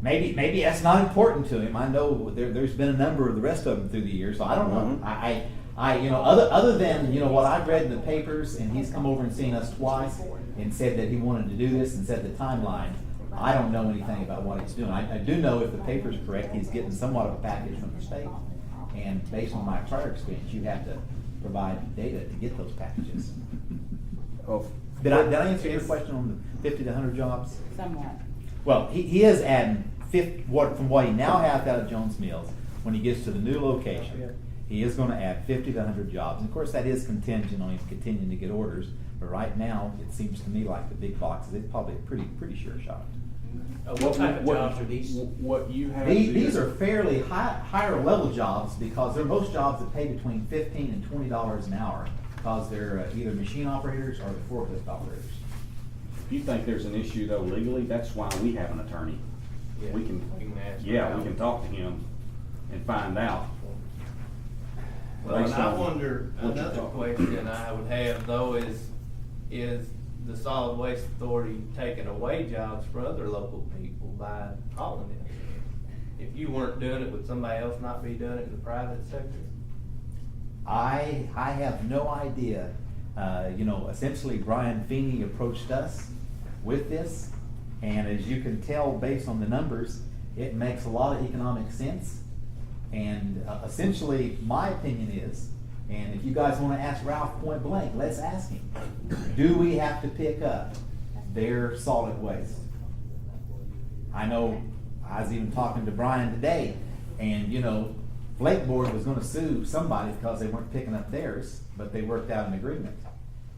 [SPEAKER 11] maybe that's not important to him. I know there's been a number of the rest of them through the years, so I don't know. Other than what I've read in the papers, and he's come over and seen us twice and said that he wanted to do this and set the timeline. I don't know anything about what he's doing. I do know, if the paper's correct, he's getting somewhat of a package from the state. And based on my prior experience, you have to provide data to get those packages.
[SPEAKER 3] Oh,
[SPEAKER 11] Did I answer your question on the 50 to 100 jobs?
[SPEAKER 12] Somewhat.
[SPEAKER 11] Well, he is adding 50, from what he now has out of Jones Mills, when he gets to the new location, he is going to add 50 to 100 jobs. And of course, that is contingent on him continuing to get orders. But right now, it seems to me like the big boxes, it's probably a pretty sure shot.
[SPEAKER 8] What type of jobs are these?
[SPEAKER 3] What you have.
[SPEAKER 11] These are fairly higher level jobs, because they're most jobs that pay between $15 and $20 an hour, because they're either machine operators or the forklift operators.
[SPEAKER 6] If you think there's an issue though legally, that's why we have an attorney.
[SPEAKER 8] Yeah,
[SPEAKER 6] We can
[SPEAKER 8] ask
[SPEAKER 6] we
[SPEAKER 8] around.
[SPEAKER 6] can talk to him and find out.
[SPEAKER 8] Well, and
[SPEAKER 6] based
[SPEAKER 8] I
[SPEAKER 6] on
[SPEAKER 8] wonder,
[SPEAKER 6] what you're
[SPEAKER 8] another
[SPEAKER 6] talking.
[SPEAKER 8] question I would have though is the Solid Waste Authority taking away jobs for other local people by hauling it? If you weren't doing it, would somebody else not be doing it in the private sector?
[SPEAKER 11] I have no idea. Essentially Brian Feeney approached us with this, and as you can tell based on the numbers, it makes a lot of economic sense. And essentially my opinion is, and if you guys want to ask Ralph point blank, let's ask him, do we have to pick up their solid waste? I know I was even talking to Brian today, and Flake Board was going to sue somebody because they weren't picking up theirs, but they worked out an agreement.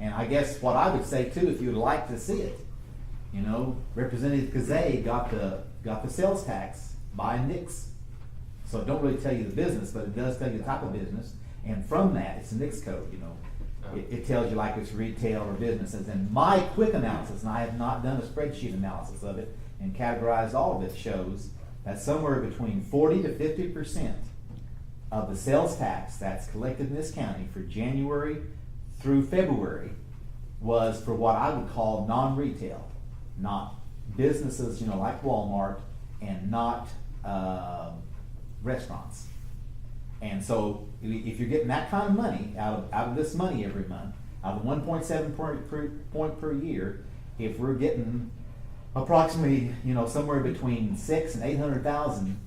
[SPEAKER 11] And I guess what I would say too, if you'd like to see it, Representative Kazay got the sales tax by NICS. So it don't really tell you the business, but it does tell you the type of business. And from that, it's a NICS code, It tells you like it's retail or businesses. And my quick analysis, and I have not done a spreadsheet analysis of it and categorized all of it, shows that somewhere between 40 to 50% of the sales tax that's collected in this county for January through February was for what I would call non-retail, not businesses, like Walmart, and not restaurants. And so if you're getting that kind of money out of this money every month, out of 1.7 point per year, if we're getting approximately, somewhere between 600,000 and 800,000,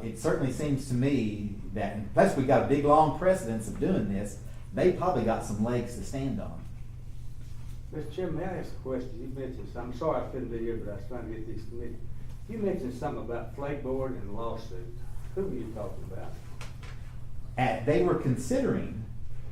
[SPEAKER 11] it certainly seems to me that, and plus we got a big long precedence of doing this, they probably got some legs to stand on.
[SPEAKER 1] Mr. Chairman, may I ask a question? You mentioned something, I'm sorry I couldn't be here, but I was trying to get these committed. You mentioned something about Flake Board and lawsuit. Who were you talking about?
[SPEAKER 11] They were considering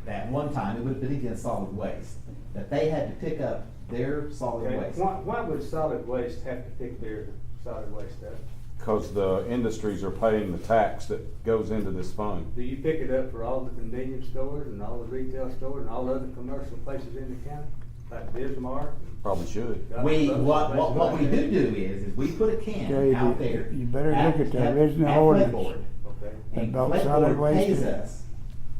[SPEAKER 11] that one time, it would have been against solid waste, that they had to pick up their solid
[SPEAKER 1] Okay,
[SPEAKER 11] waste.
[SPEAKER 1] why would solid waste have to pick their solid waste up?
[SPEAKER 3] Because the industries are paying the tax that goes into this fund.
[SPEAKER 1] Do you pick it up for all the convenience stores and all the retail stores and all the other commercial places in the county? Like Bismarck?
[SPEAKER 3] Probably should.
[SPEAKER 11] What we do is we put a can
[SPEAKER 4] Okay,
[SPEAKER 11] out there.
[SPEAKER 4] you better look at the original
[SPEAKER 11] Flake
[SPEAKER 4] ordinance.
[SPEAKER 11] Board.
[SPEAKER 1] Okay.
[SPEAKER 11] And
[SPEAKER 4] About
[SPEAKER 11] Flake
[SPEAKER 4] solid
[SPEAKER 11] Board
[SPEAKER 4] waste.
[SPEAKER 11] pays us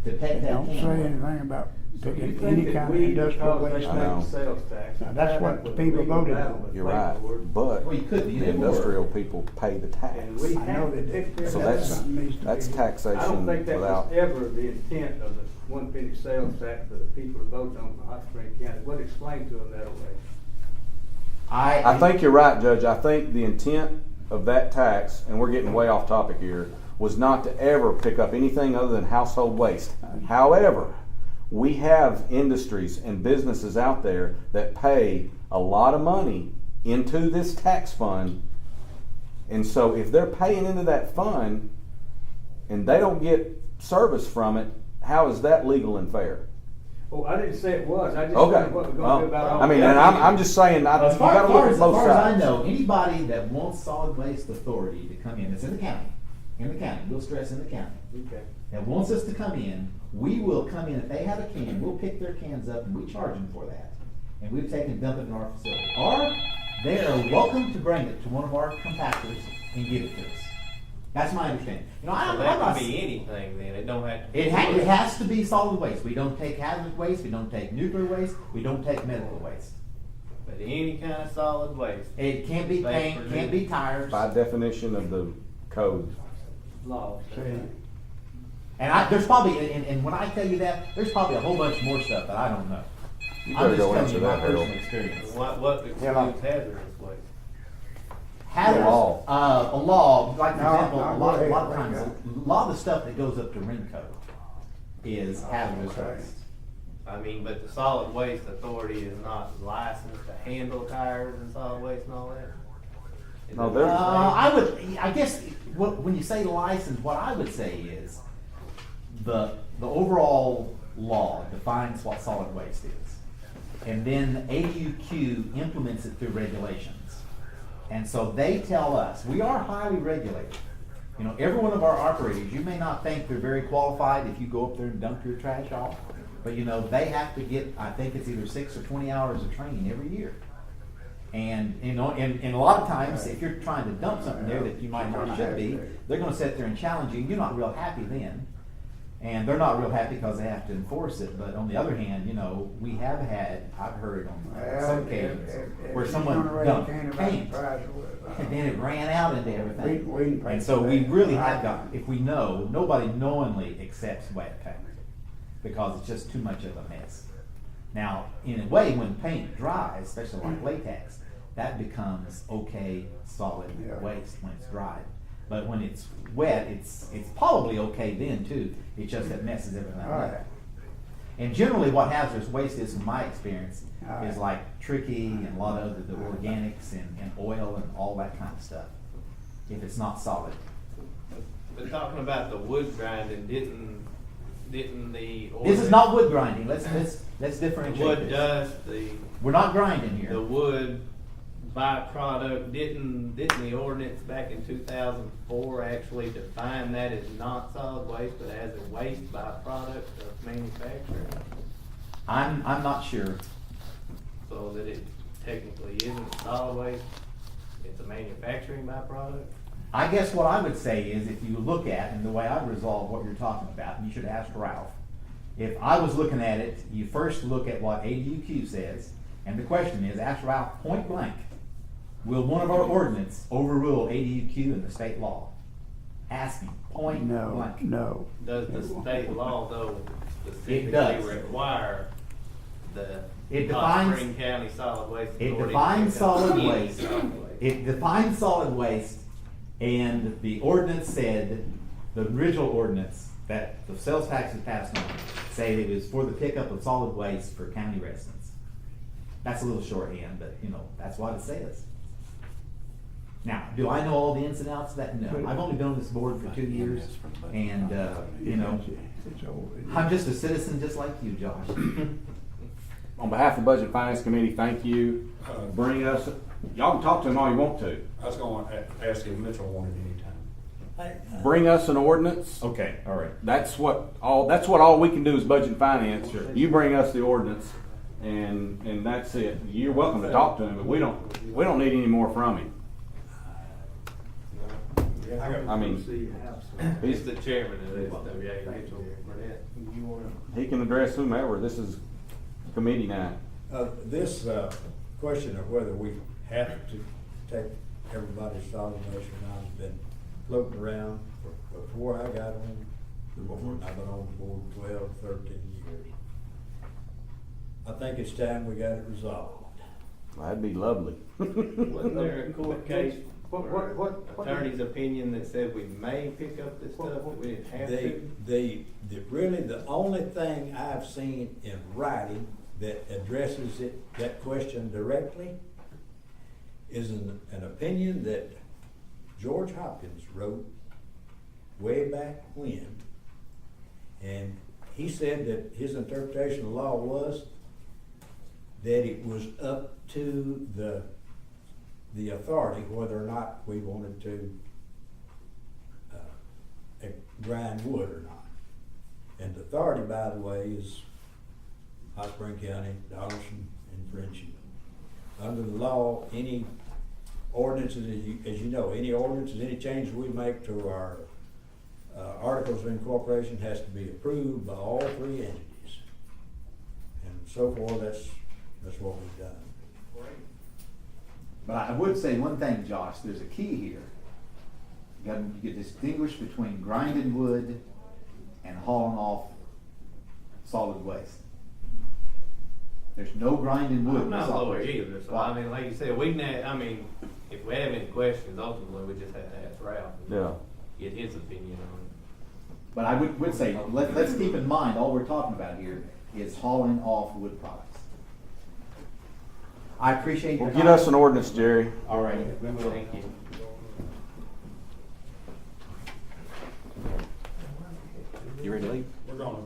[SPEAKER 11] to pay that
[SPEAKER 4] Don't say
[SPEAKER 11] can.
[SPEAKER 4] anything about
[SPEAKER 1] So you
[SPEAKER 4] picking
[SPEAKER 1] think
[SPEAKER 4] any
[SPEAKER 1] that
[SPEAKER 4] kind of
[SPEAKER 1] we,
[SPEAKER 4] industrial
[SPEAKER 1] because
[SPEAKER 4] waste.
[SPEAKER 1] they
[SPEAKER 3] I know.
[SPEAKER 1] pay the sales tax.
[SPEAKER 4] Now, that's what the people voted on.
[SPEAKER 3] You're right, but
[SPEAKER 11] Well, you could be.
[SPEAKER 3] the industrial people pay the tax.
[SPEAKER 1] And we
[SPEAKER 4] I know
[SPEAKER 1] have to
[SPEAKER 4] that
[SPEAKER 1] pick their
[SPEAKER 3] So
[SPEAKER 1] tax
[SPEAKER 3] that's,
[SPEAKER 1] up.
[SPEAKER 4] needs to
[SPEAKER 3] that's
[SPEAKER 4] be-
[SPEAKER 1] I don't
[SPEAKER 3] taxation
[SPEAKER 1] think that
[SPEAKER 3] without,
[SPEAKER 1] was ever the intent of the 1 penny sales tax for the people to vote on for Hot Spring County. What explained to them that way?
[SPEAKER 3] I think you're right, Judge. I think the intent of that tax, and we're getting way off topic here, was not to ever pick up anything other than household waste. However,
[SPEAKER 6] we have industries and businesses out there that pay a lot of money into this tax fund. And so if they're paying into that fund and they don't get service from it, how is that legal and fair?
[SPEAKER 1] Oh, I didn't say it was, I just
[SPEAKER 6] Okay.
[SPEAKER 1] said what we're gonna do about all.
[SPEAKER 6] I mean, and I'm just saying, you
[SPEAKER 11] As far,
[SPEAKER 6] gotta look at
[SPEAKER 11] as
[SPEAKER 6] both
[SPEAKER 11] far as I
[SPEAKER 6] sides.
[SPEAKER 11] know, anybody that wants solid waste authority to come in, it's in the county, we'll stress in the county,
[SPEAKER 1] Okay.
[SPEAKER 11] that wants us to come in, we will come in, if they have a can, we'll pick their cans up and we charge them for that. And we've taken, dump it in our facility. Or they are welcome to bring it to one of our compactors and give it to us. That's my understanding. You know,
[SPEAKER 8] So
[SPEAKER 11] I'm
[SPEAKER 8] that
[SPEAKER 11] not.
[SPEAKER 8] can be anything then, it don't have to.
[SPEAKER 11] It has to be solid waste. We don't take hazardous waste, we don't take nuclear waste, we don't take medical waste.
[SPEAKER 8] But any kind of solid waste.
[SPEAKER 11] It can't be paint, can't be tires.
[SPEAKER 6] By definition of the code.
[SPEAKER 1] Law.
[SPEAKER 11] And there's probably, and when I tell you that, there's probably a whole bunch more stuff that I don't know.
[SPEAKER 6] You
[SPEAKER 11] I'm
[SPEAKER 6] better
[SPEAKER 11] just
[SPEAKER 6] go
[SPEAKER 11] telling
[SPEAKER 6] answer
[SPEAKER 11] you my
[SPEAKER 6] that, Harold.
[SPEAKER 11] personal experience.
[SPEAKER 8] What excludes hazardous waste?
[SPEAKER 11] Hazardous,
[SPEAKER 6] law.
[SPEAKER 11] a law, like for
[SPEAKER 4] No,
[SPEAKER 11] example,
[SPEAKER 4] no,
[SPEAKER 11] a lot
[SPEAKER 4] go
[SPEAKER 11] of
[SPEAKER 4] ahead,
[SPEAKER 11] times, a lot of the stuff that goes up to RINCO is hazardous
[SPEAKER 4] okay.
[SPEAKER 11] waste.
[SPEAKER 8] I mean, but the solid waste authority is not licensed to handle tires and solid waste and all that? Is
[SPEAKER 6] No,
[SPEAKER 8] that
[SPEAKER 6] they're-
[SPEAKER 8] what you're saying?
[SPEAKER 11] I guess, when you say license, what I would say is, the overall law defines what solid waste is. And then AUQ implements it through regulations. And so they tell us, we are highly regulated. You know, every one of our operators, you may not think they're very qualified if you go up there and dump your trash off, but you know, they have to get, I think it's either 6 or 20 hours of training every year. And, you know, and a lot of times, if you're trying to dump something there that you might not should be, they're gonna sit there and challenge you, and you're not real happy then. And they're not real happy because they have to enforce it, but on the other hand, you know, we have had, I've heard on some occasions, where someone dumped paint, and then it ran out into everything. And so we really have got, if we know, nobody knowingly accepts wet paint, because it's just too much of a mess. Now, in a way, when paint dries, especially like latex, that becomes okay solid waste when it's dried. But when it's wet, it's probably okay then too. It just that messes everything up. And generally, what hazardous waste is, in my experience, is like tricky and a lot of the organics and oil and all that kind of stuff. If it's not solid.
[SPEAKER 8] But talking about the wood grinding, didn't the
[SPEAKER 11] This is not wood grinding. Let's
[SPEAKER 8] the
[SPEAKER 11] differentiate
[SPEAKER 8] wood
[SPEAKER 11] this.
[SPEAKER 8] dust,
[SPEAKER 11] We're not grinding
[SPEAKER 8] the
[SPEAKER 11] here.
[SPEAKER 8] wood byproduct, didn't the ordinance back in 2004 actually define that as not solid waste, but as a waste byproduct of manufacturing?
[SPEAKER 11] I'm not sure.
[SPEAKER 8] So that it technically isn't solid waste, it's a manufacturing byproduct?
[SPEAKER 11] I guess what I would say is, if you look at, and the way I resolve what you're talking about, and you should ask Ralph. If I was looking at it, you first look at what ADUQ says, and the question is, ask Ralph point blank, will one of our ordinance overrule ADUQ and the state law? Ask him, point blank.
[SPEAKER 4] No.
[SPEAKER 8] Does the state law though specifically
[SPEAKER 11] does.
[SPEAKER 8] require the
[SPEAKER 11] It
[SPEAKER 8] Hot
[SPEAKER 11] defines-
[SPEAKER 8] Spring County Solid Waste
[SPEAKER 11] It
[SPEAKER 8] Authority?
[SPEAKER 11] defines
[SPEAKER 8] to
[SPEAKER 11] solid
[SPEAKER 8] any
[SPEAKER 11] waste.
[SPEAKER 8] solid waste?
[SPEAKER 11] It defines solid waste, and the ordinance said, the original ordinance that the sales tax is passed on, say it was for the pickup of solid waste for county residents. That's a little shorthand, but you know, that's what it says. Now, do I know all the ins and outs of that? No. I've only been on this board for 2 years, and, you know, I'm just a citizen just like you, Josh.
[SPEAKER 6] On behalf of the Budget and Finance Committee, thank you. Bring us, y'all can talk to him all you want to.
[SPEAKER 9] I was going to ask if Mitchell wanted any time.
[SPEAKER 6] Bring us an ordinance.
[SPEAKER 11] Okay, all right.
[SPEAKER 6] That's what all we can do is Budget and Finance. You bring us the ordinance, and that's it. You're welcome to talk to him, but we don't need any more from him. I mean,
[SPEAKER 8] He's the chairman of this, Mitchell Burnett. You wanna?
[SPEAKER 6] he can address whomever. This is committee night.
[SPEAKER 13] This question of whether we have to take everybody's solid waste or not has been floating around before I got on the board. I've been on the board 12, 13 years. I think it's time we got it resolved.
[SPEAKER 6] That'd be lovely.
[SPEAKER 8] Wasn't there a court case
[SPEAKER 1] What?
[SPEAKER 8] Attorney's opinion that said we may pick up this stuff, that we didn't have to?
[SPEAKER 13] Really, the only thing I've seen in writing that addresses that question directly is an opinion that George Hopkins wrote way back when. And he said that his interpretation of the law was that it was up to the authority whether or not we wanted to grind wood or not. And the authority, by the way, is Hot Spring County, Donaldson, and Friendship. Under the law, any ordinances, as you know, any ordinances, any changes we make to our articles of incorporation has to be approved by all three entities. And so far, that's what we've done.
[SPEAKER 11] But I would say one thing, Josh, there's a key here. You distinguish between grinding wood and hauling off solid waste. There's no grinding wood.
[SPEAKER 8] I'm not
[SPEAKER 11] in
[SPEAKER 8] a
[SPEAKER 11] solid
[SPEAKER 8] lawyer
[SPEAKER 11] waste.
[SPEAKER 8] either, so I mean, like you said, we can, if we have any questions, ultimately, we just have to ask Ralph. And get his opinion on it.
[SPEAKER 11] But I would say, let's keep in mind, all we're talking about here is hauling off wood products. I appreciate your
[SPEAKER 6] Well, get us an ordinance, Jerry.
[SPEAKER 11] All right.
[SPEAKER 8] We will. Thank you.
[SPEAKER 6] You ready to leave?
[SPEAKER 9] We're gonna